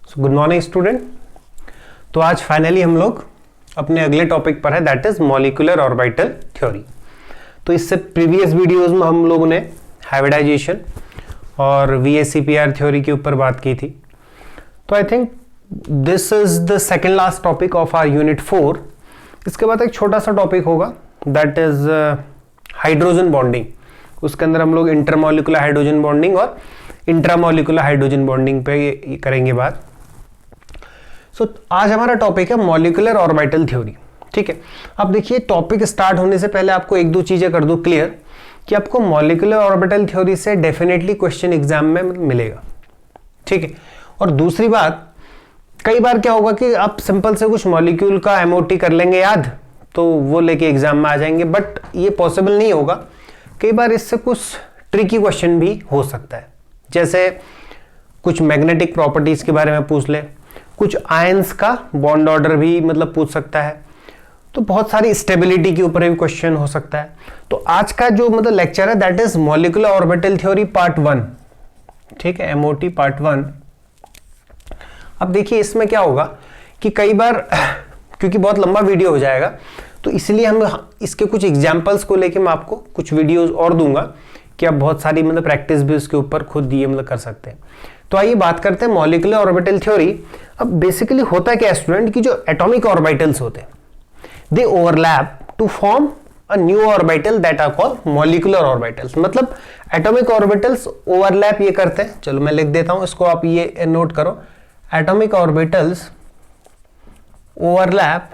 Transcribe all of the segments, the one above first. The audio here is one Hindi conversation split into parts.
Good morning student. तो आज फाइनली हम लोग अपने अगले टॉपिक पर है, that is molecular orbital theory. तो इससे प्रीवियस वीडियोस में हम लोगों ने हाइब्रिडाइजेशन और VSEPR थ्योरी के ऊपर बात की थी। तो I think this is the second last topic of our unit 4। इसके बाद एक छोटा सा टॉपिक होगा दैट इज हाइड्रोजन बॉन्डिंग। उसके अंदर हम लोग इंटरमॉलिक्यूलर हाइड्रोजन बॉन्डिंग और इंट्रामॉलिक्यूलर हाइड्रोजन बॉन्डिंग पे करेंगे बात। आज हमारा टॉपिक है मॉलिक्यूलर ऑर्बिटल थ्योरी। ठीक है, अब देखिए टॉपिक स्टार्ट होने से पहले आपको एक दो चीजें कर दूं क्लियर कि आपको मॉलिक्यूलर ऑर्बिटल थ्योरी से डेफिनेटली क्वेश्चन एग्जाम में मिलेगा। ठीक है, और दूसरी बात, कई बार क्या होगा कि आप सिंपल से कुछ मॉलिक्यूल का MOT कर लेंगे याद, तो वो लेके एग्जाम में आ जाएंगे, बट ये पॉसिबल नहीं होगा। कई बार इससे कुछ ट्रिकी क्वेश्चन भी हो सकता है, जैसे कुछ मैग्नेटिक प्रॉपर्टीज के बारे में पूछ ले, कुछ आयंस का बॉन्ड ऑर्डर भी मतलब पूछ सकता है, तो बहुत सारी स्टेबिलिटी के ऊपर भी क्वेश्चन हो सकता है। तो आज का जो मतलब लेक्चर है that is molecular orbital theory part 1। ठीक है, MOT पार्ट 1। अब देखिए इसमें क्या होगा कि कई बार क्योंकि बहुत लंबा वीडियो हो जाएगा, तो इसलिए हम इसके कुछ एग्जाम्पल्स को लेके मैं आपको कुछ वीडियोस और दूंगा कि आप बहुत सारी मतलब प्रैक्टिस भी उसके ऊपर खुद ये मतलब कर सकते हैं। तो आइए बात करते हैं मॉलिक्यूलर ऑर्बिटल थ्योरी। अब बेसिकली होता है क्या स्टूडेंट की जो एटॉमिक ऑर्बिटल्स होते हैं they overlap to form a new orbital that are called molecular orbitals. मतलब एटॉमिक ऑर्बिटल्स ओवरलैप ये करते हैं, चलो मैं लिख देता हूं इसको, आप ये नोट करो, atomic orbitals overlap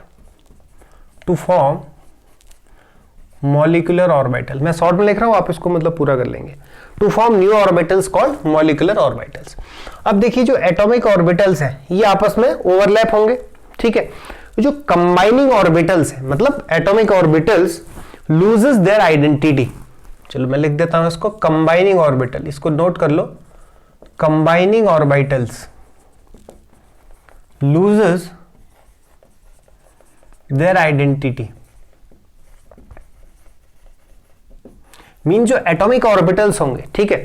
to form molecular orbital. मैं शॉर्ट में लिख रहा हूं, आप इसको मतलब पूरा कर लेंगे, to form new orbitals called molecular orbitals. अब देखिए जो एटॉमिक ऑर्बिटल्स हैं ये आपस में ओवरलैप होंगे। ठीक है, जो कंबाइनिंग ऑर्बिटल्स हैं मतलब atomic orbitals loses their identity. चलो मैं लिख देता हूं इसको, कंबाइनिंग ऑर्बिटल, इसको नोट कर लो, combining orbitals loses their identity. Mean जो एटॉमिक ऑर्बिटल्स होंगे, ठीक है,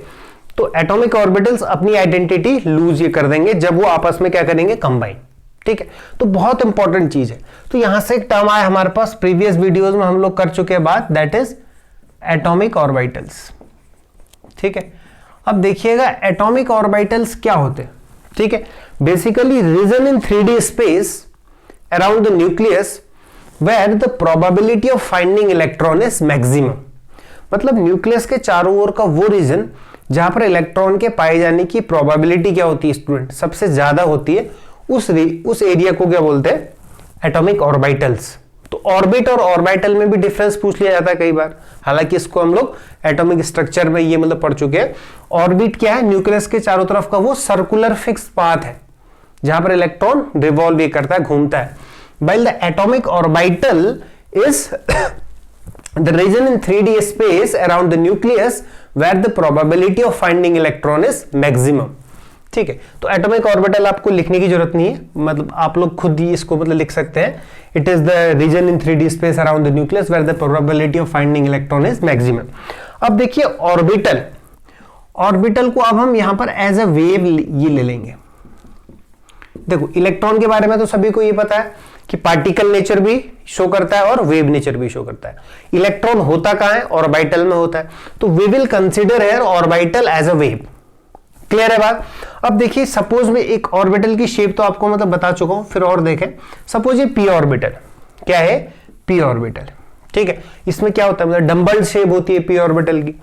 तो एटॉमिक ऑर्बिटल्स अपनी आइडेंटिटी लूज ये कर देंगे जब वो आपस में क्या करेंगे, कंबाइन। ठीक है, तो बहुत इंपॉर्टेंट चीज है। तो यहां से एक टर्म आया हमारे पास, प्रीवियस वीडियोस में हम लोग कर चुके हैं बात, दैट इज एटॉमिक ऑर्बिटल्स। ठीक है, अब देखिएगा एटॉमिक ऑर्बिटल्स क्या होते हैं। ठीक है, basically region in 3D space around the nucleus where the probability of finding electron is maximum. मतलब न्यूक्लियस के चारों ओर का वो रीजन जहां पर इलेक्ट्रॉन के पाए जाने की प्रोबेबिलिटी क्या होती है स्टूडेंट, सबसे ज्यादा होती है, उस एरिया को क्या बोलते हैं, एटॉमिक ऑर्बिटल्स। तो ऑर्बिट और ऑर्बिटल में भी डिफरेंस पूछ लिया जाता है कई बार, हालांकि इसको हम लोग एटॉमिक स्ट्रक्चर में ये मतलब पढ़ चुके हैं। ऑर्बिट क्या है, न्यूक्लियस के चारों तरफ का वो सर्कुलर फिक्स पाथ है जहां पर इलेक्ट्रॉन रिवॉल्व ये करता है, घूमता है। while the atomic orbital is the region in 3D space around the nucleus where the probability of finding electron is maximum। ठीक है, तो एटॉमिक ऑर्बिटल आपको लिखने की जरूरत नहीं है, मतलब आप लोग खुद ही इसको मतलब लिख सकते हैं, it is the region in 3D space around the nucleus where the probability of finding electron is maximum. अब देखिए ऑर्बिटल, ऑर्बिटल को अब हम यहां पर एज अ वेव ये ले लेंगे। देखो इलेक्ट्रॉन के बारे में तो सभी को ये पता है कि पार्टिकल नेचर भी शो करता है और वेव नेचर भी शो करता है। इलेक्ट्रॉन होता कहां है, ऑर्बिटल में होता है, तो we will consider here orbital as a wave. Clear है बात। अब देखिए सपोज में एक ऑर्बिटल की शेप तो आपको मतलब बता चुका हूं, फिर और देखें। सपोज ये पी ऑर्बिटल, क्या है, पी ऑर्बिटल। ठीक है, इसमें क्या होता है, मतलब डम्बल शेप होती है पी ऑर्बिटल की।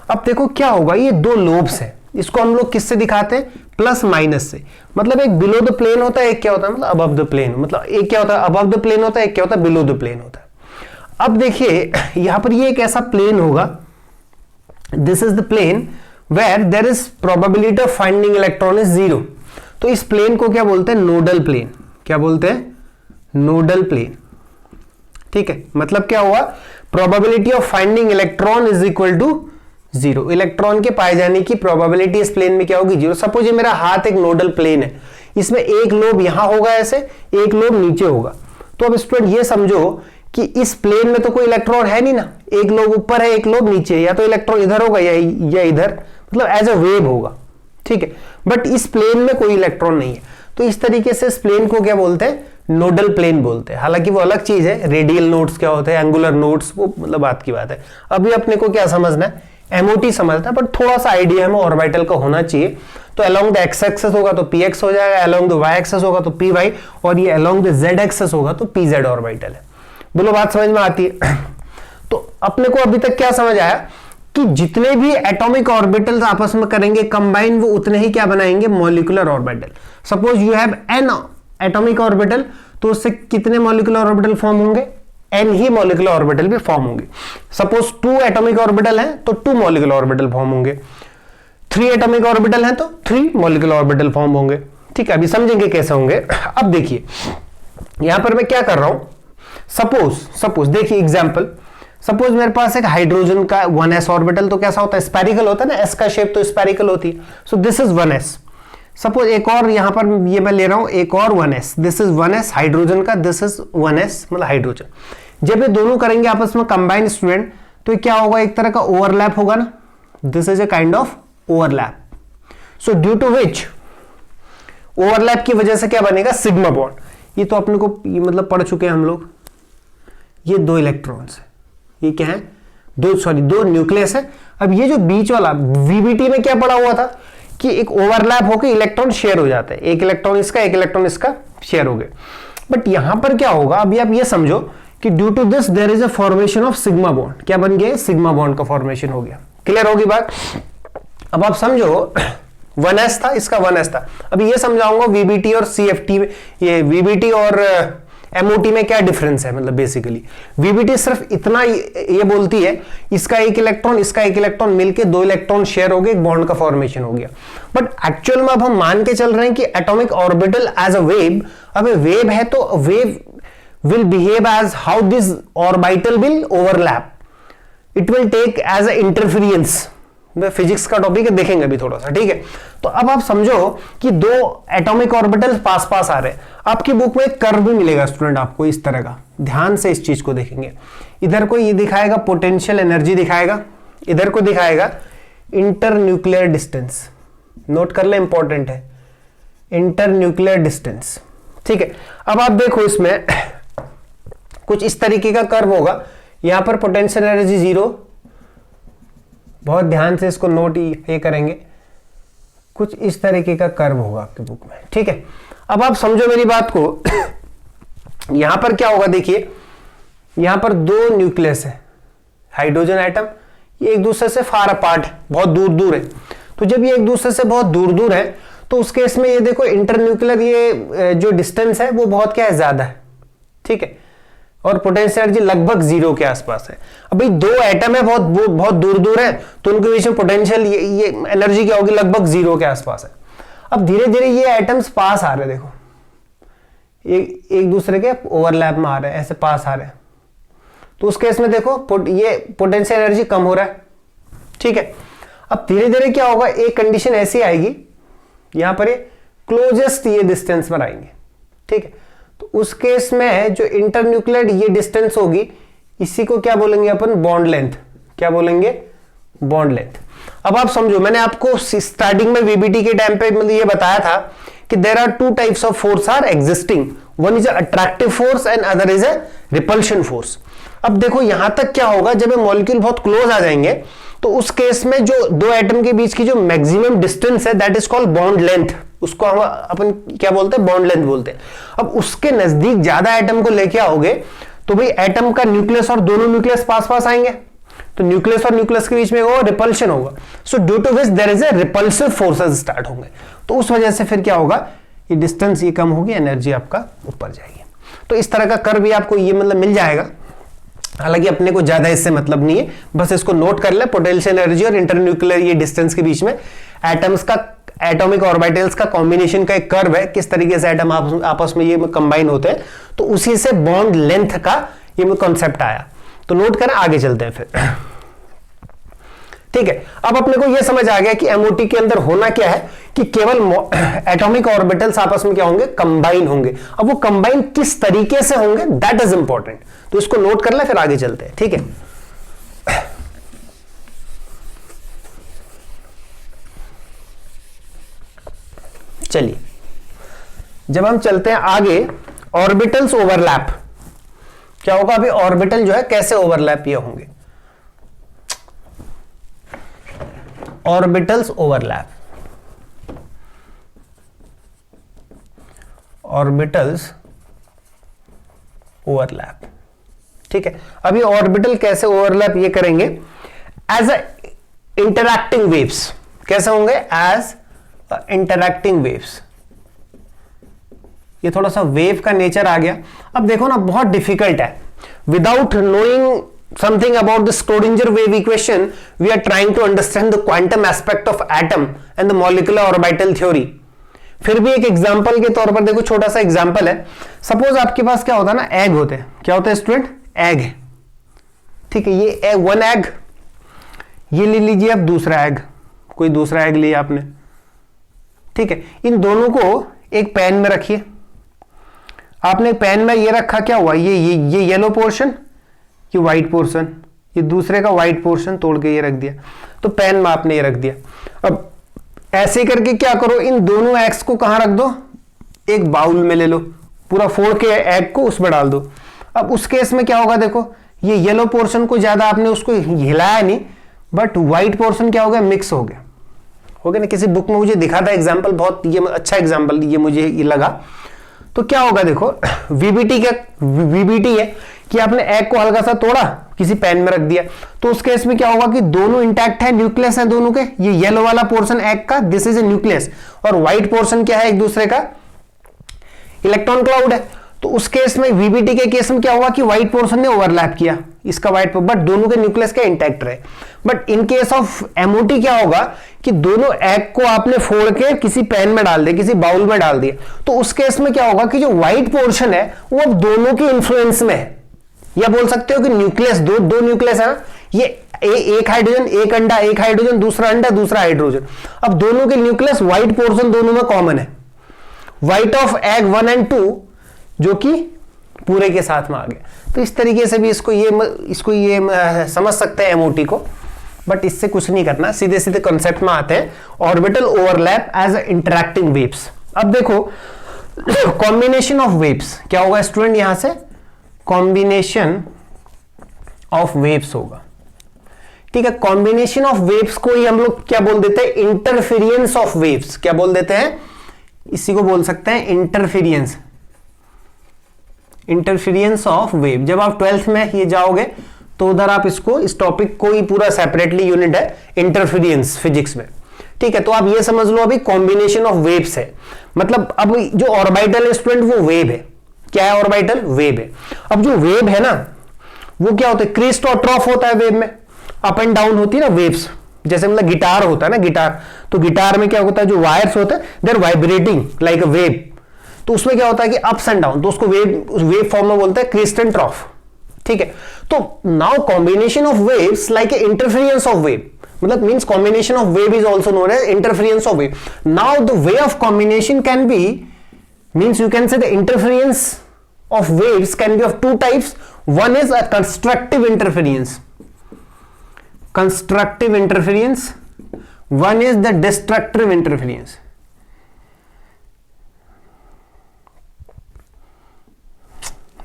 अब देखो क्या होगा, ये दो लोब्स है, इसको हम लोग किससे दिखाते हैं, प्लस माइनस से। मतलब एक बिलो द प्लेन होता है, एक क्या होता है मतलब अबव द प्लेन, मतलब एक क्या होता है अबव द प्लेन होता है, एक क्या होता है बिलो द प्लेन होता है। अब देखिए यहां पर ये एक ऐसा प्लेन होगा, this is the plane where there is probability of finding electron is 0। तो इस प्लेन को क्या बोलते हैं, नोडल प्लेन। क्या बोलते हैं, नोडल प्लेन। ठीक है, मतलब क्या हुआ, probability of finding electron is equal to 0। Electron के पाए जाने की प्रोबेबिलिटी इस प्लेन में क्या होगी, 0। सपोज ये मेरा हाथ एक नोडल प्लेन है, इसमें एक लोब यहां होगा ऐसे, एक लोब नीचे होगा। तो अब स्टूडेंट ये समझो कि इस प्लेन में तो कोई इलेक्ट्रॉन है नहीं ना, एक लोब ऊपर है एक लोब नीचे, या तो इलेक्ट्रॉन इधर होगा या इधर, मतलब एज अ वेव होगा। ठीक है, बट इस प्लेन में कोई इलेक्ट्रॉन नहीं है। तो इस तरीके से इस प्लेन को क्या बोलते हैं, नोडल प्लेन बोलते हैं। हालांकि वो अलग चीज है, रेडियल नोड्स क्या होते हैं, एंगुलर नोड्स, वो मतलब बात की बात है। अभी अपने को क्या समझना है, एमओटी समझना है, बट थोड़ा सा आइडिया हमें ऑर्बिटल का होना चाहिए। तो अलोंग द एक्स एक्सेस होगा तो px हो जाएगा, अलोंग द वाई एक्सेस होगा तो py, और ये अलोंग द z एक्सेस होगा तो pz ऑर्बिटल है। बोलो बात समझ में आती है? तो अपने को अभी तक क्या समझ आया कि जितने भी एटॉमिक ऑर्बिटल्स आपस में करेंगे कंबाइन, वो उतने ही क्या बनाएंगे, molecular orbital. Suppose you have an atomic orbital, तो उससे कितने मॉलिक्यूलर ऑर्बिटल फॉर्म होंगे, एन ही मॉलिक्यूलर ऑर्बिटल भी फॉर्म होंगे। सपोज 2 एटॉमिक ऑर्बिटल हैं तो 2 मॉलिक्यूलर ऑर्बिटल फॉर्म होंगे, 3 एटॉमिक ऑर्बिटल हैं तो 3 मॉलिक्यूलर ऑर्बिटल फॉर्म होंगे। ठीक है, अभी समझेंगे कैसे होंगे। अब देखिए यहां पर मैं क्या कर रहा हूं, सपोज देखिए एग्जांपल, सपोज मेरे पास एक हाइड्रोजन का 1s ऑर्बिटल, तो कैसा होता है, स्फेरिकल होता है ना, s का शेप तो स्फेरिकल होती है। So this is 1s। Suppose एक और यहां पर ये मैं ले रहा हूं, एक और 1s, this is 1s hydrogen का, दिस इज 1s मतलब हाइड्रोजन। जब ये दोनों करेंगे आपस में कंबाइन स्टूडेंट, तो क्या होगा, एक तरह का ओवरलैप होगा ना, this is a kind of overlap. So due to which, overlap की वजह से क्या बनेगा, सिग्मा बॉन्ड। ये तो अपने को ये मतलब पढ़ चुके हैं हम लोग, ये 2 इलेक्ट्रॉन्स है, ये क्या है, दो न्यूक्लियस है। अब ये जो बीच वाला वीबीटी में क्या पड़ा हुआ था कि एक ओवरलैप होकर इलेक्ट्रॉन शेयर हो जाता है, एक इलेक्ट्रॉन इसका एक इलेक्ट्रॉन इसका शेयर हो गए। बट यहां पर क्या होगा, अभी आप ये समझो कि due to this there is a formation of sigma bond. क्या बन गया, सिग्मा बॉन्ड का फॉर्मेशन हो गया। क्लियर होगी बात? अब आप समझो 1s था, इसका 1s था। अभी ये समझाऊंगा वीबीटी और सीएफटी में, ये वीबीटी और एमओटी में क्या डिफरेंस है। मतलब बेसिकली वीबीटी सिर्फ इतना ये बोलती है, इसका एक इलेक्ट्रॉन इसका एक इलेक्ट्रॉन मिलके 2 इलेक्ट्रॉन शेयर हो गए, एक बॉन्ड का फॉर्मेशन हो गया। बट एक्चुअल में अब हम मान के चल रहे हैं कि atomic orbital as a wave, अब वेव है तो wave will behave as how this orbital will overlap, it will take as a interference. Physics का टॉपिक है, देखेंगे अभी थोड़ा सा, ठीक है। तो अब आप समझो कि 2 एटॉमिक ऑर्बिटल पास पास आ रहे हैं। आपकी बुक में एक कर्व भी मिलेगा स्टूडेंट आपको इस तरह का, ध्यान से इस चीज को देखेंगे। इधर को ये दिखाएगा पोटेंशियल एनर्जी दिखाएगा, इधर को दिखाएगा इंटर न्यूक्लियर डिस्टेंस। नोट कर ले, इंपॉर्टेंट है, इंटर न्यूक्लियर डिस्टेंस। ठीक है, अब आप देखो इसमें कुछ इस तरीके का कर्व होगा, यहां पर पोटेंशियल एनर्जी 0, बहुत ध्यान से इसको नोट ये करेंगे, कुछ इस तरीके का कर्व होगा आपकी बुक में। ठीक है, अब आप समझो मेरी बात को, यहां पर क्या होगा, देखिए यहां पर 2 न्यूक्लियस है, हाइड्रोजन एटम, ये एक दूसरे से फार अपार्ट है, बहुत दूर दूर है। तो जब ये एक दूसरे से बहुत दूर दूर है तो उस केस में ये देखो इंटरन्यूक्लियर ये जो डिस्टेंस है वो बहुत क्या है, ज्यादा है। ठीक है, और पोटेंशियल एनर्जी लगभग 0 के आसपास है। अभी 2 एटम है, बहुत दूर दूर है, तो उनके बीच में पोटेंशियल ये एनर्जी क्या होगी, लगभग 0 के आसपास है। अब धीरे धीरे ये एटम्स पास आ रहे हैं, देखो एक दूसरे के ओवरलैप में आ रहे हैं, ऐसे पास आ रहे हैं। तो उस केस में देखो ये पोटेंशियल एनर्जी कम हो रहा है। ठीक है, अब धीरे धीरे क्या होगा, एक कंडीशन ऐसी आएगी, यहां पर ये क्लोजेस्ट ये डिस्टेंस पर आएंगे। ठीक है, तो उस केस में जो इंटरन्यूक्लियर ये डिस्टेंस होगी, इसी को क्या बोलेंगे अपन, बॉन्ड लेंथ। क्या बोलेंगे, बॉन्ड लेंथ। अब आप समझो, मैंने आपको स्टार्टिंग में वीबीटी के टाइम पे मतलब ये बताया था कि there are 2 types of force are existing, one is attractive force and other is a repulsion force. अब देखो यहां तक क्या होगा, जब ये मॉलिक्यूल बहुत क्लोज आ जाएंगे तो उस केस में जो 2 एटम के बीच की जो मैक्सिमम डिस्टेंस है that is called bond length, उसको हम अपन क्या बोलते हैं, बॉन्ड लेंथ बोलते हैं। अब उसके नजदीक ज्यादा एटम को लेके आओगे तो भाई एटम का न्यूक्लियस और दोनों न्यूक्लियस पास पास आएंगे, तो न्यूक्लियस और न्यूक्लियस के बीच में होगा रिपल्शन होगा। So due to which there is a repulsive forces start होंगे, तो उस वजह से फिर क्या होगा, ये डिस्टेंस ये कम होगी, एनर्जी आपका ऊपर जाएगी। तो इस तरह का कर्व भी आपको ये मतलब मिल जाएगा। हालांकि अपने को ज्यादा इससे मतलब नहीं है, बस इसको नोट कर ले, पोटेंशियल एनर्जी और इंटरन्यूक्लियर ये डिस्टेंस के बीच में एटम्स का, एटॉमिक ऑर्बिटल्स का कॉम्बिनेशन का एक कर्व है, किस तरीके से एटम आपस में ये कंबाइन होते हैं, तो उसी से बॉन्ड लेंथ का ये कॉन्सेप्ट आया। तो नोट करें, आगे चलते हैं फिर। ठीक है, अब अपने को यह समझ आ गया कि एमओटी के अंदर होना क्या है, कि केवल एटॉमिक ऑर्बिटल्स आपस में क्या होंगे, कंबाइन होंगे। अब वो कंबाइन किस तरीके से होंगे, दैट इज इंपॉर्टेंट, तो इसको नोट कर ले, फिर आगे चलते हैं। ठीक है, चलिए जब हम चलते हैं आगे, ऑर्बिटल्स ओवरलैप क्या होगा? अभी ऑर्बिटल जो है कैसे ओवरलैप ये होंगे? ऑर्बिटल्स ओवरलैप, ऑर्बिटल्स ओवरलैप, ठीक है। अभी ऑर्बिटल कैसे ओवरलैप ये करेंगे? As a interacting waves. कैसे होंगे? As interacting waves. ये थोड़ा सा वेव का नेचर आ गया। अब देखो ना, बहुत डिफिकल्ट है। Without knowing something about the Schrodinger wave equation, we are trying to understand the quantum aspect of atom and the molecular orbital theory. फिर भी एक एग्जांपल के तौर पर देखो, छोटा सा एग्जांपल है। सपोज आपके पास क्या होता है ना, एग होते हैं। क्या होता है स्टूडेंट? एग है, ठीक है। ये एग, वन एग, ये ले लीजिए आप दूसरा एग, कोई दूसरा एग लिया आपने, ठीक है। इन दोनों को एक पैन में रखिए। आपने पैन में ये रखा, क्या हुआ? ये येलो पोर्शन, ये व्हाइट पोर्शन, ये दूसरे का व्हाइट पोर्शन तोड़ के ये रख दिया। तो पैन में आपने ये रख दिया। अब ऐसे करके क्या करो, इन दोनों एग्स को कहां रख दो? एक बाउल में ले लो, पूरा फोड़ के एग को उसमें डाल दो। अब उस केस में क्या होगा? देखो, ये येलो पोर्शन को ज्यादा आपने उसको हिलाया नहीं, बट व्हाइट पोर्शन क्या हो गया? मिक्स हो गया, हो गया ना। किसी बुक में मुझे दिखा था एग्जाम्पल, बहुत ये अच्छा एग्जाम्पल ये मुझे ये लगा। तो क्या होगा? देखो, वीबीटी है कि आपने एग को हल्का सा तोड़ा, किसी पैन में रख दिया। तो उस केस में क्या होगा कि दोनों इंटैक्ट है, न्यूक्लियस है दोनों के। ये येलो वाला पोर्शन एग का, दिस इज ए न्यूक्लियस, और व्हाइट पोर्शन क्या है? एक दूसरे का इलेक्ट्रॉन क्लाउड है। तो उस केस में, वीबीटी के केस में क्या हुआ कि व्हाइट पोर्शन ने ओवरलैप किया इसका व्हाइट, बट दोनों के न्यूक्लियस क्या इंटैक्ट रहे। But in case of MOT क्या होगा कि दोनों एग को आपने फोड़ के किसी पैन में डाल दिया, किसी बाउल में डाल दिया। तो उस केस में क्या होगा कि जो व्हाइट पोर्शन है वो अब दोनों के इंफ्लुएंस में है, या बोल सकते हो कि न्यूक्लियस, दो न्यूक्लियस है ना, ये एक हाइड्रोजन, एक अंडा, एक हाइड्रोजन, दूसरा अंडा, दूसरा हाइड्रोजन। अब दोनों के न्यूक्लियस, व्हाइट पोर्शन दोनों में कॉमन है, व्हाइट ऑफ एग 1 और 2, जो कि पूरे के साथ में आ गया। तो इस तरीके से भी इसको ये समझ सकते हैं एमओटी को, बट इससे कुछ नहीं करना, सीधे सीधे कॉन्सेप्ट में आते हैं। Orbital overlap as interacting waves. अब देखो, कॉम्बिनेशन ऑफ वेव्स क्या होगा स्टूडेंट? यहां से कॉम्बिनेशन ऑफ वेव्स होगा, ठीक है। कॉम्बिनेशन ऑफ वेव्स को ही हम लोग क्या बोल देते हैं? Interference of waves. क्या बोल देते हैं? इसी को बोल सकते हैं इंटरफेरेंस, इंटरफेरेंस ऑफ वेव। जब आप 12th में ये जाओगे तो उधर आप इसको, इस टॉपिक को ही पूरा सेपरेटली यूनिट है इंटरफेरेंस फिजिक्स में, ठीक है। तो आप ये समझ लो अभी कॉम्बिनेशन ऑफ वेव्स है, मतलब अब जो ऑर्बिटल है स्टूडेंट वो वेव है। क्या है ऑर्बिटल? वेव है। अब जो वेव है ना, वो क्या होता है? क्रिस्ट और ट्रॉफ होता है वेव में, अप एंड डाउन होती है ना वेव्स। जैसे मतलब गिटार होता है ना, गिटार, तो गिटार में क्या होता है? जो वायर्स होते हैं they are vibrating like a wave. तो उसमें क्या होता है कि अप्स एंड डाउन, तो उसको वेव फॉर्म में बोलते हैं क्रिस्ट एंड ट्रॉफ, ठीक है। तो now combination of waves like a interference of wave, मतलब means combination of wave is also known as interference of wave. Now the way of combination can be, means you can say the interference of waves can be of two types. One is a constructive interference, one is the destructive interference.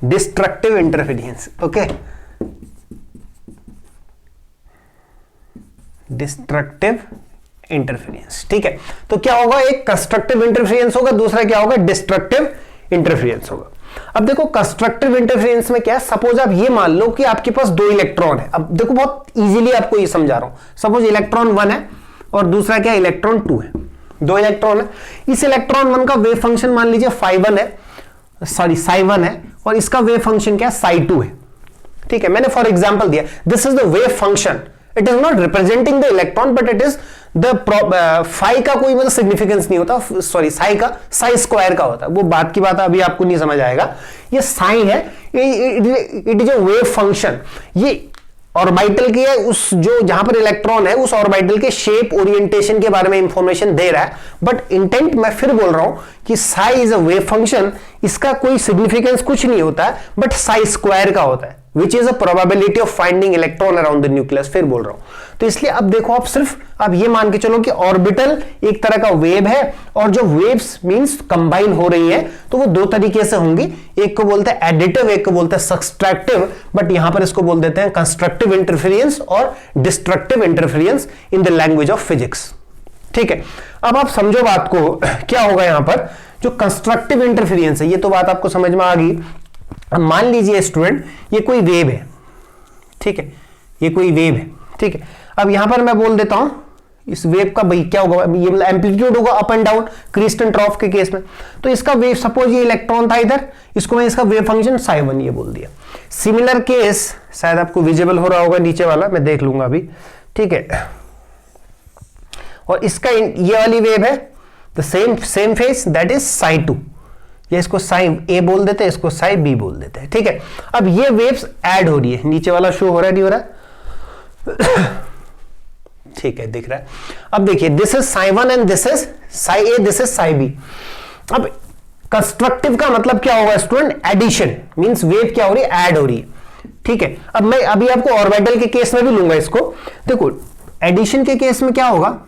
Destructive interference, okay, destructive interference, ठीक है। तो क्या होगा? एक कंस्ट्रक्टिव इंटरफेरेंस होगा, दूसरा क्या होगा? डिस्ट्रक्टिव इंटरफेरेंस होगा। अब देखो कंस्ट्रक्टिव इंटरफेरेंस में क्या है? सपोज आप ये मान लो कि आपके पास 2 इलेक्ट्रॉन है। अब देखो बहुत इजीली आपको ये समझा रहा हूं। सपोज इलेक्ट्रॉन 1 है और दूसरा क्या? इलेक्ट्रॉन 2 है। 2 इलेक्ट्रॉन है। इस इलेक्ट्रॉन 1 का वेव फंक्शन मान लीजिए phi1 है, सॉरी psi1 है, और इसका वेव फंक्शन क्या है? psi2 है, ठीक है। मैंने फॉर एग्जाम्पल दिया, this is the wave function, it is not representing the electron but it is the phi का कोई मतलब सिग्निफिकेंस नहीं होता, सॉरी साई का, साई स्क्वायर का होता है। वो बात की बात है, अभी आपको नहीं समझ आएगा। ये साई है, it is a wave function. ये ऑर्बिटल के उस जो जहां पर इलेक्ट्रॉन है उस ऑर्बिटल के शेप ओरिएंटेशन के बारे में इंफॉर्मेशन दे रहा है, बट इंटेंट मैं फिर बोल रहा हूं कि Sai is a wave function, इसका कोई सिग्निफिकेंस कुछ नहीं होता है, बट साई स्क्वायर का होता है, which is a probability of finding electron around the nucleus. फिर बोल रहा हूं, तो इसलिए अब देखो, आप सिर्फ आप ये मान के चलो कि ऑर्बिटल एक तरह का वेव है और जो वेव्स मींस कंबाइन हो रही है तो वो दो तरीके से होंगी, एक को बोलते हैं एडिटिव, एक को बोलते हैं सब्सट्रैक्टिव, बट यहां पर इसको बोल देते हैं कंस्ट्रक्टिव इंटरफेरेंस और destructive interference in the language of physics. ठीक है, अब आप समझो बात को, क्या होगा यहां पर जो कंस्ट्रक्टिव इंटरफेरेंस है, ये तो बात आपको समझ में आ गई। अब मान लीजिए स्टूडेंट ये कोई वेव है, ठीक है, ये कोई वेव है, ठीक है। अब यहां पर मैं बोल देता हूं इस वेव का भाई क्या होगा, ये मतलब एम्पलीट्यूड होगा up and down crest and trough के केस में। तो इसका वेव, सपोज ये इलेक्ट्रॉन था इधर, इसको मैं इसका वेव फंक्शन साई1 ये बोल दिया। सिमिलर केस शायद आपको विजिबल हो रहा होगा नीचे वाला, मैं देख लूंगा अभी, ठीक है। और इसका ये वाली वेव है the same phase, that is psi two, या इसको साई ए बोल देते हैं, इसको साई बी बोल देते हैं, ठीक है। अब ये वेव्स ऐड हो रही है, नीचे वाला शो हो रहा है नहीं हो रहा ठीक है, दिख रहा है। अब देखिए this is psi one and this is psi A, this is psi B. अब कंस्ट्रक्टिव का मतलब क्या होगा स्टूडेंट, एडिशन, मींस वेव क्या हो रही है, ऐड हो रही है, ठीक है। अब मैं अभी आपको ऑर्बिटल के केस में भी लूंगा इसको। देखो एडिशन के केस में क्या होगा,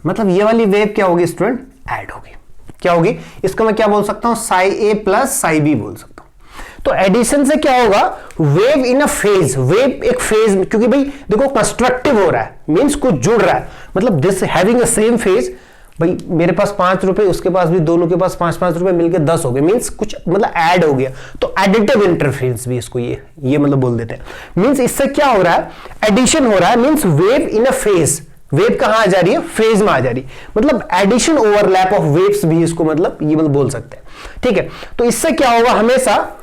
मतलब ये वाली वेव क्या होगी स्टूडेंट, ऐड होगी, क्या होगी, इसको मैं क्या बोल सकता हूं, साई ए प्लस साई बी बोल सकता हूं। तो एडिशन से क्या होगा, wave in a phase, wave एक फेज, क्योंकि भाई देखो कंस्ट्रक्टिव हो रहा है, मींस कुछ जुड़ रहा है, मतलब this having a same phase, भाई मेरे पास 5 रुपए, उसके पास भी, दोनों के पास 5-5 रुपए मिलकर 10 हो गए, मींस कुछ मतलब ऐड हो गया। तो एडिटिव इंटरफेरेंस भी इसको ये मतलब बोल देते हैं। मींस इससे क्या हो रहा है, एडिशन हो रहा है, means wave in a phase, wave कहां आ जा रही है, फेज में आ जा रही है, मतलब एडिशन ओवरलैप ऑफ वेव्स भी इसको मतलब ये मतलब बोल सकते हैं, ठीक है। तो इससे क्या होगा, हमेशा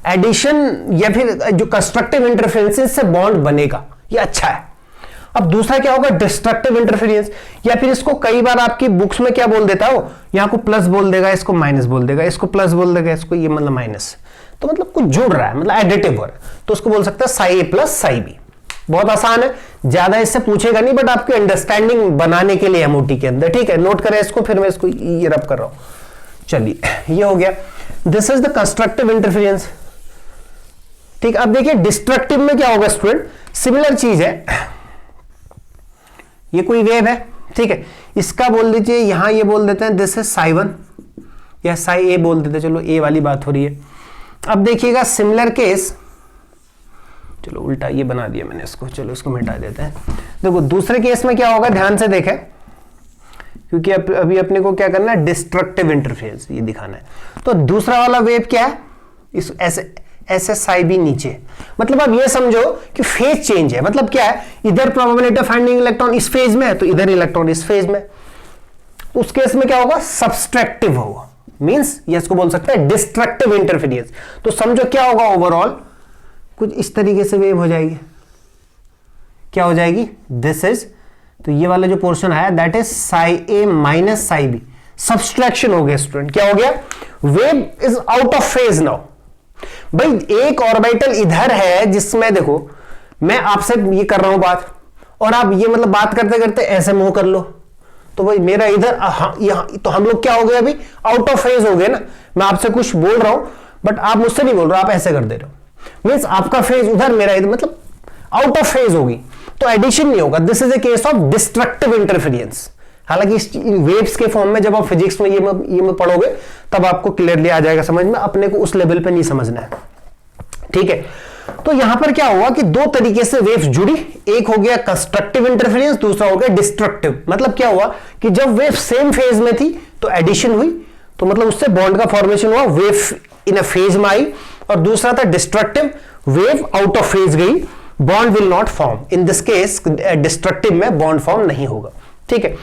एडिशन या फिर जो कंस्ट्रक्टिव इंटरफेरेंस से बॉन्ड बनेगा, ये अच्छा है। अब दूसरा क्या होगा, डिस्ट्रक्टिव इंटरफेरेंस, या फिर इसको कई बार आपकी बुक्स में क्या बोल देता हो, यहां को प्लस बोल देगा, इसको माइनस बोल देगा, इसको प्लस बोल देगा, इसको ये मतलब माइनस, तो मतलब कुछ जुड़ रहा है, मतलब एडिटिव हो रहा है, तो उसको बोल सकता है साई ए प्लस साई बी। बहुत आसान है, ज्यादा इससे पूछेगा नहीं, बट आपकी अंडरस्टैंडिंग बनाने के लिए एमओटी के अंदर, ठीक है। नोट करें इसको, फिर मैं इसको ये रब कर रहा हूं। चलिए ये हो गया, this is the constructive interference, ठीक। अब देखिए डिस्ट्रक्टिव में क्या होगा स्टूडेंट, सिमिलर चीज है, ये कोई वेव है, ठीक है, इसका बोल दीजिए, यहां ये बोल देते हैं दिस इज साई1 या साई ए बोल देते हैं, चलो ए वाली बात हो रही है। अब देखिएगा सिमिलर केस, चलो उल्टा ये बना दिया मैंने इसको, चलो इसको मिटा देते हैं। देखो दूसरे केस में क्या होगा, ध्यान से देखें, क्योंकि अभी अपने को क्या करना है, डिस्ट्रक्टिव इंटरफेरेंस ये दिखाना है। तो दूसरा वाला वेव क्या है, इस ऐसे साई बी नीचे, मतलब अब ये समझो कि फेज चेंज है, मतलब क्या है, इधर प्रोबेबिलिटी ऑफ फाइंडिंग इलेक्ट्रॉन इस फेज में है, तो इधर इलेक्ट्रॉन इस फेज में, उस केस में क्या होगा, सब्सट्रैक्टिव होगा, मींस ये इसको बोल सकते हैं डिस्ट्रक्टिव इंटरफेरेंस। तो समझो क्या होगा, ओवरऑल कुछ इस तरीके से वेव हो जाएगी, क्या हो जाएगी, दिस इज, तो ये वाला जो पोर्शन आया that is psi A minus psi B, subtraction हो गया स्टूडेंट, क्या हो गया, wave is out of phase now. भाई एक ऑर्बिटल इधर है जिसमें देखो मैं आपसे ये कर रहा हूं बात, और आप ये मतलब बात करते करते ऐसे मूव कर लो, तो भाई मेरा इधर यहां, तो हम लोग क्या हो गए, अभी आउट ऑफ फेज हो गए ना। मैं आपसे कुछ बोल रहा हूं बट आप मुझसे नहीं बोल रहे, आप ऐसे कर दे रहे हो, मींस आपका फेज उधर, मेरा इधर, मतलब आउट ऑफ फेज होगी, तो एडिशन नहीं होगा। This is A case of destructive interference. हालांकि इस वेव्स के फॉर्म में जब आप फिजिक्स में ये पढ़ोगे तब आपको क्लियरली आ जाएगा समझ में, अपने को उस लेवल पे नहीं समझना है, ठीक है। तो यहां पर क्या हुआ कि दो तरीके से वेव्स जुड़ी, एक हो गया कंस्ट्रक्टिव इंटरफेरेंस, दूसरा हो गया डिस्ट्रक्टिव। मतलब क्या हुआ कि जब वेव सेम फेज में थी तो एडिशन हुई, तो मतलब उससे बॉन्ड का फॉर्मेशन हुआ, वेव इन अ फेज में आई, और दूसरा था destructive, wave out of phase गई, bond will not form. In this case destructive में बॉन्ड फॉर्म नहीं होगा, ठीक है।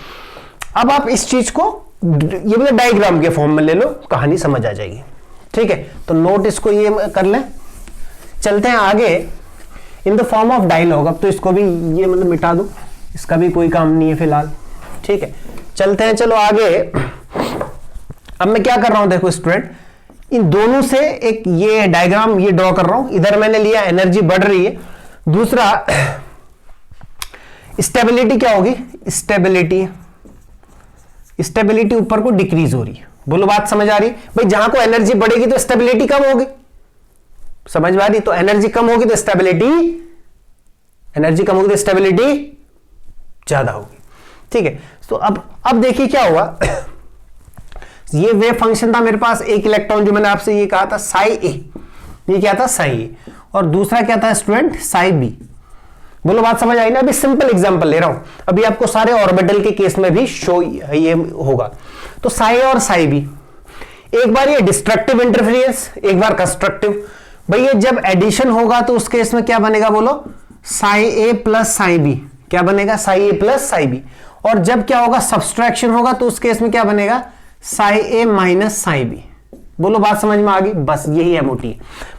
अब आप इस चीज को ये मतलब डायग्राम के फॉर्म में ले लो, कहानी समझ आ जाएगी, ठीक है। तो नोट इसको ये कर लें, चलते हैं आगे in the form of dialogue. अब तो इसको भी ये मतलब मिटा दो, इसका भी कोई काम नहीं है फिलहाल, ठीक है। चलते हैं, चलो आगे। अब मैं क्या कर रहा हूं, देखो स्टूडेंट, इन दोनों से एक ये डायग्राम ये ड्रॉ कर रहा हूं। इधर मैंने लिया एनर्जी बढ़ रही है, दूसरा स्टेबिलिटी क्या होगी, स्टेबिलिटी ऊपर को डिक्रीज हो रही है। बोलो बात समझ आ रही भाई, जहां को एनर्जी बढ़ेगी तो स्टेबिलिटी कम होगी, समझ में आ रही। तो एनर्जी कम होगी तो स्टेबिलिटी ज्यादा होगी, ठीक है। तो अब देखिए क्या हुआ ये वेव फंक्शन था मेरे पास, एक इलेक्ट्रॉन जो मैंने आपसे ये कहा था साई ए, ये क्या था साई ए, और दूसरा क्या था स्टूडेंट साई बी। बोलो बात समझ आई ना। अभी सिंपल एग्जांपल ले रहा हूं, अभी आपको सारे ऑर्बिटल के केस में भी शो ये होगा। तो साई ए और साई बी, एक बार ये डिस्ट्रक्टिव इंटरफेरेंस, एक बार कंस्ट्रक्टिव। भैया जब एडिशन होगा तो उस केस में क्या बनेगा बोलो, साई ए प्लस साई बी, क्या बनेगा साई ए प्लस साई बी। और जब क्या होगा सब्सट्रैक्शन होगा तो उस केस में क्या बनेगा Sai A minus psi B. बोलो बात समझ में आ गई। बस यही है मोटी।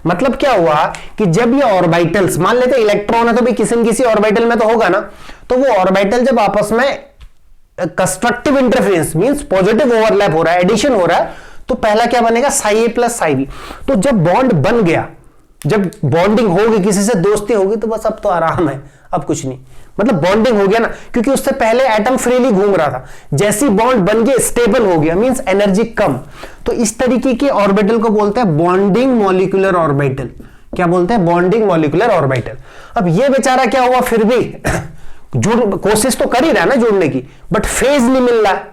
मतलब क्या हुआ कि जब ये ऑर्बिटल्स, मान लेते इलेक्ट्रॉन है तो भी किसी न किसी ऑर्बिटल में तो होगा ना, तो वो ऑर्बिटल जब आपस में constructive interference means positive overlap हो रहा है, एडिशन हो रहा है, तो पहला क्या बनेगा साई ए प्लस साई बी। तो जब बॉन्ड बन गया, जब बॉन्डिंग होगी, किसी से दोस्ती होगी, तो बस अब तो आराम है, अब कुछ नहीं। मतलब बॉन्डिंग हो गया ना, क्योंकि उससे पहले एटम फ्रीली घूम रहा था, जैसी बॉन्ड बन गया स्टेबल हो गया, मींस एनर्जी कम। तो इस तरीके के ऑर्बिटल को बोलते हैं बॉन्डिंग मॉलिक्यूलर ऑर्बिटल। क्या बोलते हैं बॉन्डिंग मॉलिक्यूलर ऑर्बिटल। अब ये बेचारा क्या हुआ, फिर भी जुड़ कोशिश तो कर ही रहा है ना जुड़ने की, बट फेज नहीं मिल रहा है,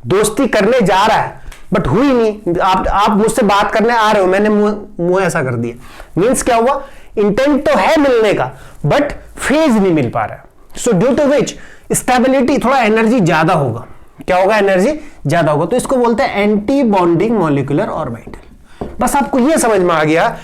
दोस्ती करने जा रहा है बट हुई नहीं। आप मुझसे बात करने आ रहे हो, मैंने मुंह ऐसा कर दिया, मींस क्या हुआ इंटेंट तो है मिलने का बट फेज नहीं मिल पा रहा है। So due to which stability, थोड़ा एनर्जी ज्यादा होगा। क्या होगा एनर्जी ज्यादा होगा, तो इसको बोलते हैं एंटी बॉन्डिंग मॉलिक्यूलर ऑर्बिटल। बस आपको यह समझ में आ गया